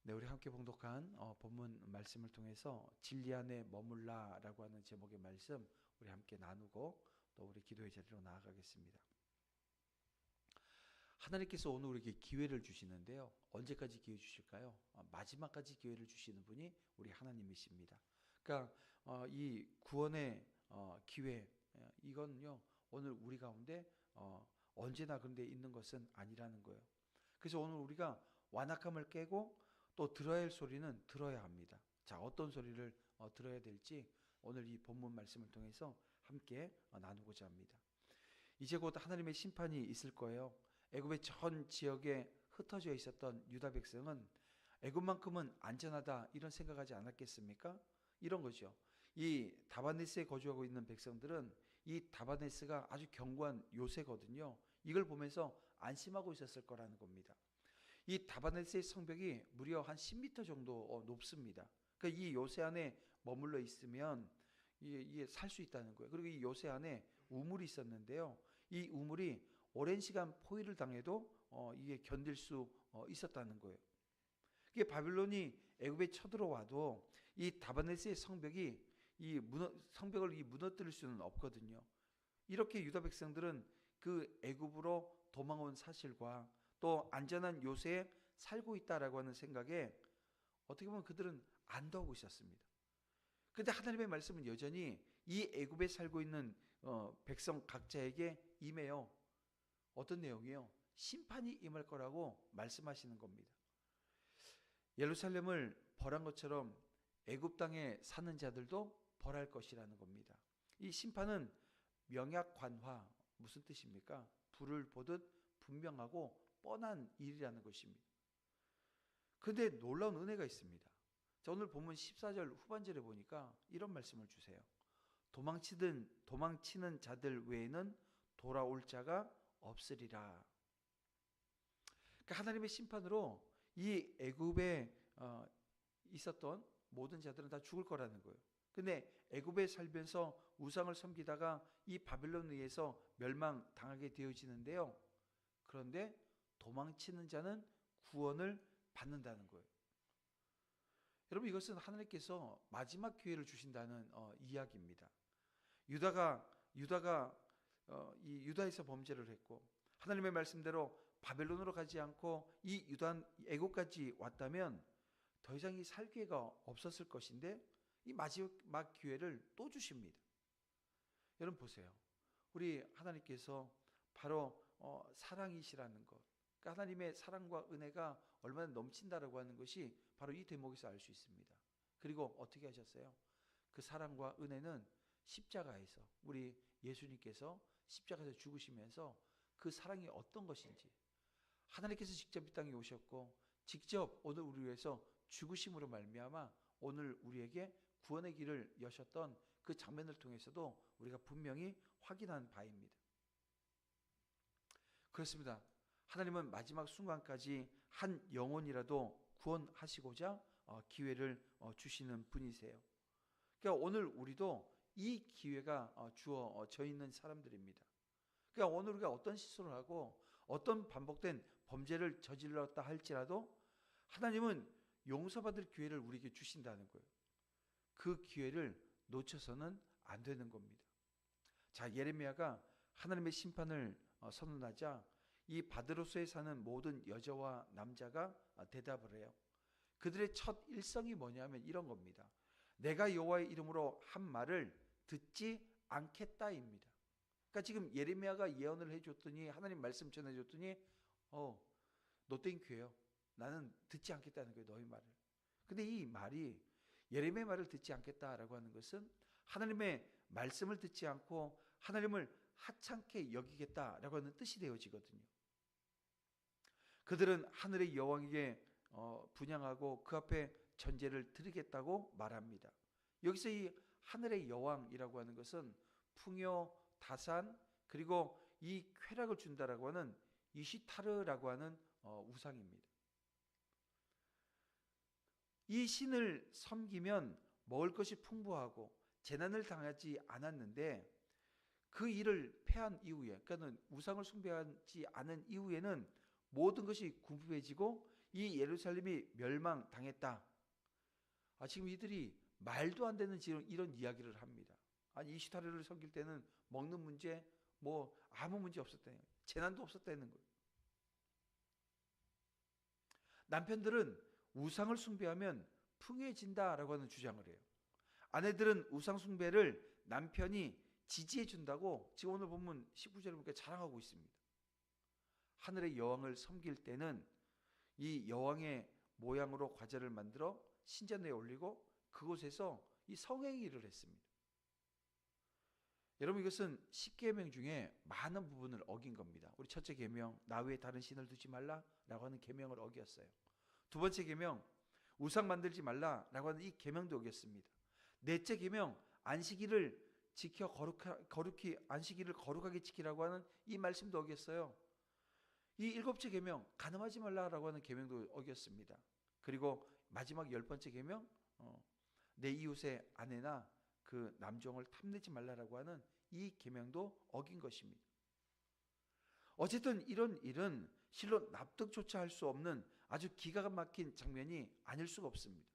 네, 우리 함께 봉독한 본문 말씀을 통해서 진리 안에 머물라라고 하는 제목의 말씀 우리 함께 나누고 또 우리 기도의 자리로 나아가겠습니다. 하나님께서 오늘 우리에게 기회를 주시는데요. 언제까지 기회 주실까요? 마지막까지 기회를 주시는 분이 우리 하나님이십니다. 그러니까 이 구원의 기회 이건요 오늘 우리 가운데 언제나 그런데 있는 것은 아니라는 거예요. 그래서 오늘 우리가 완악함을 깨고 또 들어야 할 소리는 들어야 합니다. 자, 어떤 소리를 들어야 될지 오늘 이 본문 말씀을 통해서 함께 나누고자 합니다. 이제 곧 하나님의 심판이 있을 거예요. 애굽의 전 지역에 흩어져 있었던 유다 백성은 애굽만큼은 안전하다 이런 생각하지 않았겠습니까? 이런 거죠. 이 다바네스에 거주하고 있는 백성들은 이 다바네스가 아주 견고한 요새거든요. 이걸 보면서 안심하고 있었을 거라는 겁니다. 이 다바네스의 성벽이 무려 한 10m 정도 높습니다. 그러니까 이 요새 안에 머물러 있으면 이게 살 수 있다는 거예요. 그리고 이 요새 안에 우물이 있었는데요. 이 우물이 오랜 시간 포위를 당해도 이게 견딜 수 있었다는 거예요. 이게 바빌론이 애굽에 쳐들어와도 이 다바네스의 성벽이 성벽을 무너뜨릴 수는 없거든요. 이렇게 유다 백성들은 그 애굽으로 도망온 사실과 또 안전한 요새에 살고 있다라고 하는 생각에 어떻게 보면 그들은 안도하고 있었습니다. 그런데 하나님의 말씀은 여전히 이 애굽에 살고 있는 백성 각자에게 임해요. 어떤 내용이요? 심판이 임할 거라고 말씀하시는 겁니다. 예루살렘을 벌한 것처럼 애굽 땅에 사는 자들도 벌할 것이라는 겁니다. 이 심판은 명약관화, 무슨 뜻입니까? 불을 보듯 분명하고 뻔한 일이라는 것입니다. 그런데 놀라운 은혜가 있습니다. 자, 오늘 본문 14절 후반절에 보니까 이런 말씀을 주세요. 도망치는 자들 외에는 돌아올 자가 없으리라. 그러니까 하나님의 심판으로 이 애굽에 있었던 모든 자들은 다 죽을 거라는 거예요. 근데 애굽에 살면서 우상을 섬기다가 이 바빌론에 의해서 멸망당하게 되어지는데요. 그런데 도망치는 자는 구원을 받는다는 거예요. 여러분, 이것은 하나님께서 마지막 기회를 주신다는 이야기입니다. 유다가 이 유다에서 범죄를 했고 하나님의 말씀대로 바벨론으로 가지 않고 이 애국까지 왔다면 더 이상 이 살 기회가 없었을 것인데 이 마지막 기회를 또 주십니다. 여러분 보세요. 우리 하나님께서 바로 사랑이시라는 것, 그러니까 하나님의 사랑과 은혜가 얼마나 넘친다라고 하는 것이 바로 이 대목에서 알 수 있습니다. 그리고 어떻게 하셨어요? 그 사랑과 은혜는 십자가에서 우리 예수님께서 십자가에서 죽으시면서 그 사랑이 어떤 것인지 하나님께서 직접 이 땅에 오셨고 직접 오늘 우리 위해서 죽으심으로 말미암아 오늘 우리에게 구원의 길을 여셨던 그 장면을 통해서도 우리가 분명히 확인한 바입니다. 그렇습니다. 하나님은 마지막 순간까지 한 영혼이라도 구원하시고자 기회를 주시는 분이세요. 그러니까 오늘 우리도 이 기회가 주어져 있는 사람들입니다. 그러니까 오늘 우리가 어떤 실수를 하고 어떤 반복된 범죄를 저질렀다 할지라도 하나님은 용서받을 기회를 우리에게 주신다는 거예요. 그 기회를 놓쳐서는 안 되는 겁니다. 자, 예레미야가 하나님의 심판을 선언하자 이 바드로스에 사는 모든 여자와 남자가 대답을 해요. 그들의 첫 일성이 뭐냐면 이런 겁니다. 내가 여호와의 이름으로 한 말을 듣지 않겠다입니다. 그러니까 지금 예레미야가 예언을 해줬더니 하나님 말씀 전해줬더니 너 땡큐예요. 나는 듣지 않겠다는 거예요. 너희 말을. 근데 이 말이 예레미야의 말을 듣지 않겠다라고 하는 것은 하나님의 말씀을 듣지 않고 하나님을 하찮게 여기겠다라고 하는 뜻이 되어지거든요. 그들은 하늘의 여왕에게 분향하고 그 앞에 전제를 드리겠다고 말합니다. 여기서 이 하늘의 여왕이라고 하는 것은 풍요, 다산 그리고 이 쾌락을 준다라고 하는 이시타르라고 하는 우상입니다. 이 신을 섬기면 먹을 것이 풍부하고 재난을 당하지 않았는데 그 일을 패한 이후에, 그러니까 우상을 숭배하지 않은 이후에는 모든 것이 궁핍해지고 이 예루살렘이 멸망당했다. 지금 이들이 말도 안 되는 지금 이런 이야기를 합니다. 아니 이슈타르를 섬길 때는 먹는 문제 뭐 아무 문제 없었다는 거예요. 재난도 없었다는 거예요. 남편들은 우상을 숭배하면 풍요해진다라고 하는 주장을 해요. 아내들은 우상 숭배를 남편이 지지해 준다고 지금 오늘 본문 19절에 보니까 자랑하고 있습니다. 하늘의 여왕을 섬길 때는 이 여왕의 모양으로 과자를 만들어 신전에 올리고 그곳에서 이 성행위를 했습니다. 여러분 이것은 10계명 중에 많은 부분을 어긴 겁니다. 우리 첫째 계명 나 외에 다른 신을 두지 말라라고 하는 계명을 어겼어요. 두 번째 계명 우상 만들지 말라라고 하는 이 계명도 어겼습니다. 넷째 계명 안식일을 지켜 거룩히 안식일을 거룩하게 지키라고 하는 이 말씀도 어겼어요. 이 일곱째 계명 간음하지 말라라고 하는 계명도 어겼습니다. 그리고 마지막 10번째 계명 내 이웃의 아내나 그 남종을 탐내지 말라라고 하는 이 계명도 어긴 것입니다. 어쨌든 이런 일은 실로 납득조차 할 수 없는 아주 기가 막힌 장면이 아닐 수가 없습니다.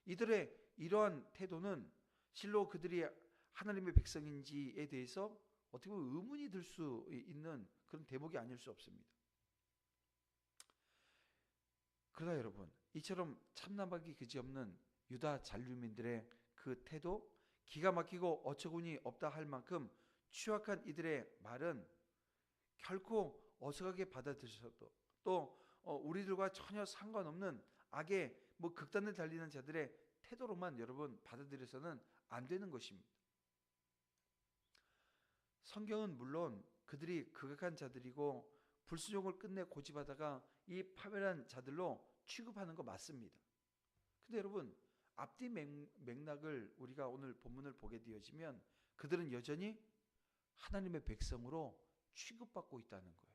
이들의 이러한 태도는 실로 그들이 하나님의 백성인지에 대해서 어떻게 보면 의문이 들 수 있는 그런 대목이 아닐 수 없습니다. 그러나 여러분 이처럼 참남하기 그지없는 유다 잔류민들의 그 태도 기가 막히고 어처구니 없다 할 만큼 추악한 이들의 말은 결코 어색하게 받아들여서도 또 우리들과 전혀 상관없는 악의 극단을 달리는 자들의 태도로만 여러분 받아들여서는 안 되는 것입니다. 성경은 물론 그들이 극악한 자들이고 불순종을 끝내 고집하다가 이 파멸한 자들로 취급하는 거 맞습니다. 근데 여러분 앞뒤 맥락을 우리가 오늘 본문을 보게 되어지면 그들은 여전히 하나님의 백성으로 취급받고 있다는 거예요.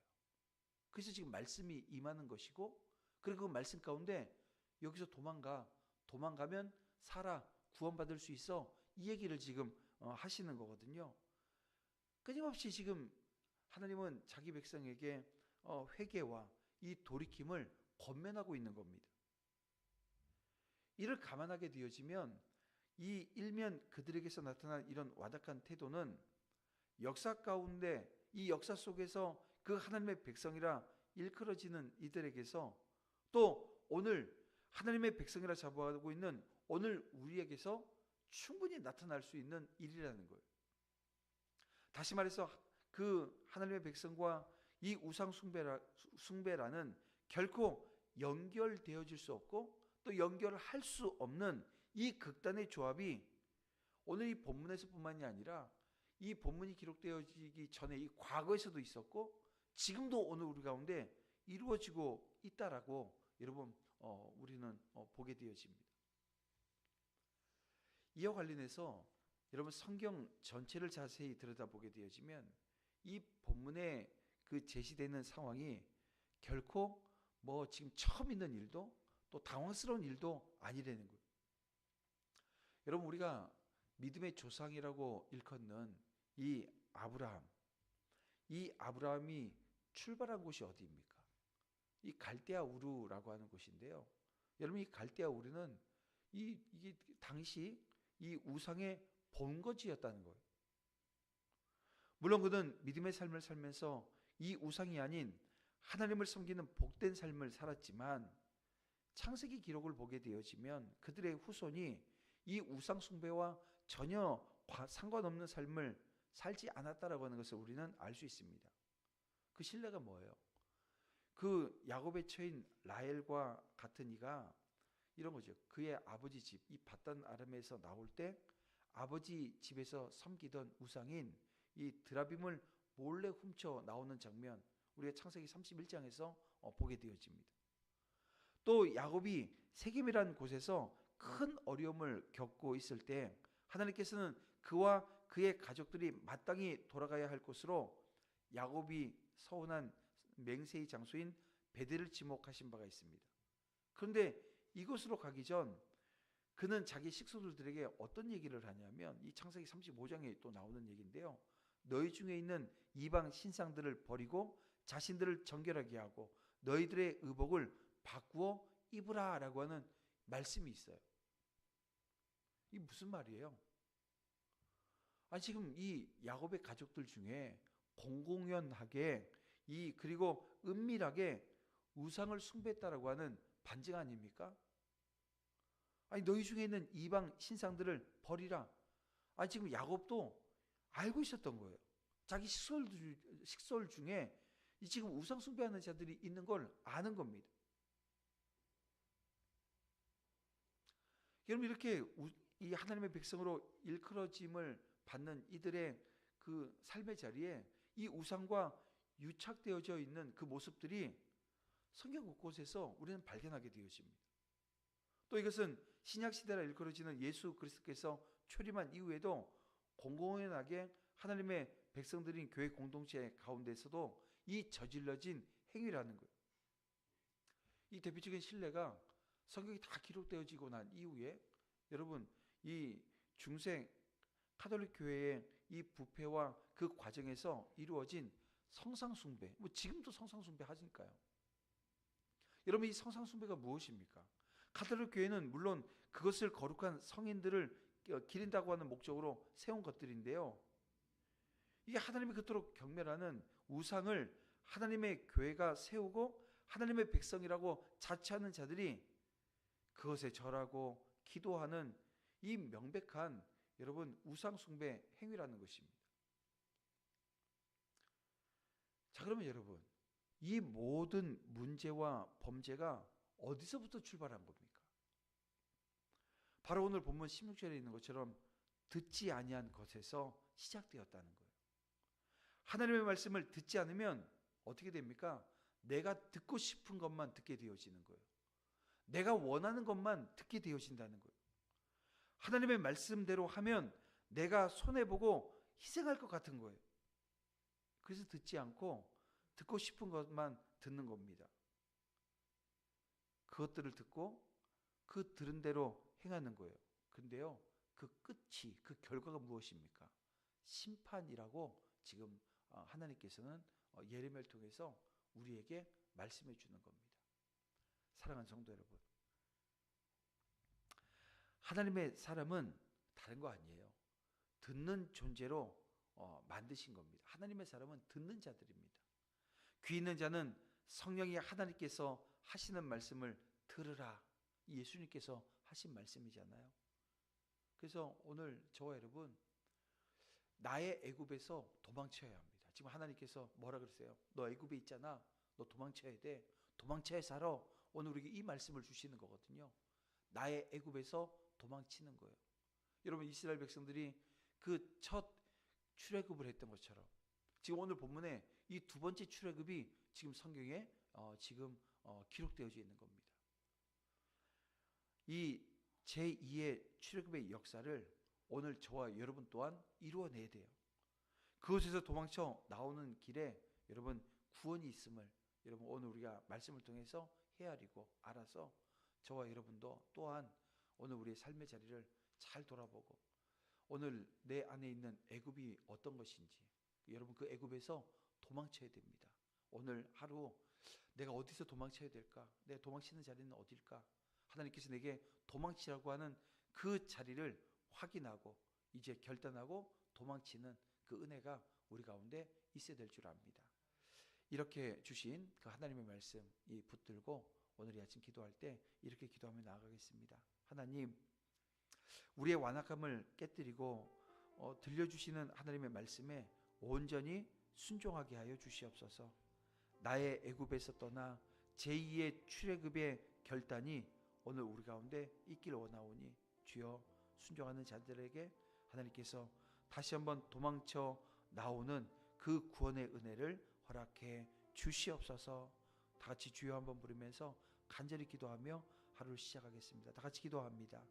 그래서 지금 말씀이 임하는 것이고 그리고 그 말씀 가운데 여기서 도망가면 살아 구원받을 수 있어 이 얘기를 지금 하시는 거거든요. 끊임없이 지금 하나님은 자기 백성에게 회개와 이 돌이킴을 권면하고 있는 겁니다. 이를 감안하게 되어지면 이 일면 그들에게서 나타난 이런 와닥한 태도는 역사 가운데 이 역사 속에서 그 하나님의 백성이라 일컬어지는 이들에게서 또 오늘 하나님의 백성이라 자부하고 있는 오늘 우리에게서 충분히 나타날 수 있는 일이라는 거예요. 다시 말해서 그 하나님의 백성과 이 우상 숭배라는 결코 연결되어질 수 없고 또 연결할 수 없는 이 극단의 조합이 오늘 이 본문에서 뿐만이 아니라 이 본문이 기록되어지기 전에 이 과거에서도 있었고 지금도 오늘 우리 가운데 이루어지고 있다라고 여러분 우리는 보게 되어집니다. 이와 관련해서 여러분 성경 전체를 자세히 들여다보게 되어지면 이 본문에 그 제시되는 상황이 결코 지금 처음 있는 일도 또 당황스러운 일도 아니라는 거예요. 여러분 우리가 믿음의 조상이라고 일컫는 이 아브라함이 출발한 곳이 어디입니까? 이 갈대아 우르라고 하는 곳인데요. 여러분 이 갈대아 우르는 이게 당시 이 우상의 본거지였다는 거예요. 물론 그는 믿음의 삶을 살면서 이 우상이 아닌 하나님을 섬기는 복된 삶을 살았지만 창세기 기록을 보게 되어지면 그들의 후손이 이 우상 숭배와 전혀 상관없는 삶을 살지 않았다라고 하는 것을 우리는 알 수 있습니다. 그 신뢰가 뭐예요? 그 야곱의 처인 라헬과 같은 이가 이런 거죠. 그의 아버지 집 이 바단 아람에서 나올 때 아버지 집에서 섬기던 우상인 이 드라빔을 몰래 훔쳐 나오는 장면 우리가 창세기 31장에서 보게 되어집니다. 또 야곱이 세겜이라는 곳에서 큰 어려움을 겪고 있을 때 하나님께서는 그와 그의 가족들이 마땅히 돌아가야 할 곳으로 야곱이 서운한 맹세의 장소인 베델을 지목하신 바가 있습니다. 그런데 이곳으로 가기 전 그는 자기 식구들에게 어떤 얘기를 하냐면 이 창세기 35장에 또 나오는 얘기인데요. 너희 중에 있는 이방 신상들을 버리고 자신들을 정결하게 하고 너희들의 의복을 바꾸어 입으라라고 하는 말씀이 있어요. 이게 무슨 말이에요? 지금 이 야곱의 가족들 중에 공공연하게 그리고 은밀하게 우상을 숭배했다라고 하는 반증 아닙니까? 너희 중에 있는 이방 신상들을 버리라. 지금 야곱도 알고 있었던 거예요. 자기 식솔 중에 지금 우상 숭배하는 자들이 있는 걸 아는 겁니다. 여러분, 이렇게 이 하나님의 백성으로 일컬어짐을 받는 이들의 그 삶의 자리에 이 우상과 유착되어져 있는 그 모습들이 성경 곳곳에서 우리는 발견하게 되어집니다. 또 이것은 신약시대라 일컬어지는 예수 그리스도께서 초림한 이후에도 공공연하게 하나님의 백성들인 교회 공동체 가운데서도 이 저질러진 행위라는 거예요. 이 대표적인 신뢰가 성경이 다 기록되어지고 난 이후에 여러분, 이 중세 카톨릭 교회의 이 부패와 그 과정에서 이루어진 성상숭배, 지금도 성상숭배 하니까요. 여러분, 이 성상숭배가 무엇입니까? 카톨릭 교회는 물론 그것을 거룩한 성인들을 기린다고 하는 목적으로 세운 것들인데요. 이게 하나님이 그토록 경멸하는 우상을 하나님의 교회가 세우고 하나님의 백성이라고 자처하는 자들이 그것에 절하고 기도하는 이 명백한 여러분 우상 숭배 행위라는 것입니다. 자, 그러면 여러분, 이 모든 문제와 범죄가 어디서부터 출발한 겁니까? 바로 오늘 본문 16절에 있는 것처럼 듣지 아니한 것에서 시작되었다는 거예요. 하나님의 말씀을 듣지 않으면 어떻게 됩니까? 내가 듣고 싶은 것만 듣게 되어지는 거예요. 내가 원하는 것만 듣게 되어진다는 거예요. 하나님의 말씀대로 하면 내가 손해보고 희생할 것 같은 거예요. 그래서 듣지 않고 듣고 싶은 것만 듣는 겁니다. 그것들을 듣고 그 들은 대로 행하는 거예요. 근데요, 그 끝이, 그 결과가 무엇입니까? 심판이라고 지금 하나님께서는 예레미야를 통해서 우리에게 말씀해 주는 겁니다. 사랑하는 성도 여러분, 하나님의 사람은 다른 거 아니에요. 듣는 존재로 만드신 겁니다. 하나님의 사람은 듣는 자들입니다. 귀 있는 자는 성령이 하나님께서 하시는 말씀을 들으라. 예수님께서 하신 말씀이잖아요. 그래서 오늘 저와 여러분, 나의 애굽에서 도망쳐야 합니다. 지금 하나님께서 뭐라 그러세요? 너 애굽에 있잖아. 너 도망쳐야 돼. 도망쳐야 살아. 오늘 우리에게 이 말씀을 주시는 거거든요. 나의 애굽에서 도망치는 거예요. 여러분, 이스라엘 백성들이 그 첫 출애굽을 했던 것처럼 지금 오늘 본문에 이 두 번째 출애굽이 지금 성경에 지금 기록되어져 있는 겁니다. 이 제2의 출애굽의 역사를 오늘 저와 여러분 또한 이루어내야 돼요. 그곳에서 도망쳐 나오는 길에 여러분 구원이 있음을 여러분 오늘 우리가 말씀을 통해서 헤아리고 알아서 저와 여러분도 또한 오늘 우리의 삶의 자리를 잘 돌아보고 오늘 내 안에 있는 애굽이 어떤 것인지 여러분 그 애굽에서 도망쳐야 됩니다. 오늘 하루 내가 어디서 도망쳐야 될까? 내가 도망치는 자리는 어딜까? 하나님께서 내게 도망치라고 하는 그 자리를 확인하고 이제 결단하고 도망치는 그 은혜가 우리 가운데 있어야 될 줄 압니다. 이렇게 주신 그 하나님의 말씀 이 붙들고 오늘 이 아침 기도할 때 이렇게 기도하며 나아가겠습니다. 하나님, 우리의 완악함을 깨뜨리고 들려주시는 하나님의 말씀에 온전히 순종하게 하여 주시옵소서. 나의 애굽에서 떠나 제2의 출애굽의 결단이 오늘 우리 가운데 있기를 원하오니 주여 순종하는 자들에게 하나님께서 다시 한번 도망쳐 나오는 그 구원의 은혜를 허락해 주시옵소서. 다 같이 주여 한번 부르면서 간절히 기도하며 하루를 시작하겠습니다. 다 같이 기도합니다.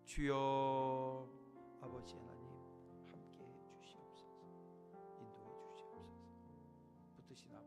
주여 아버지 하나님 함께 주시옵소서. 인도해 주시옵소서. 붙드신 아버지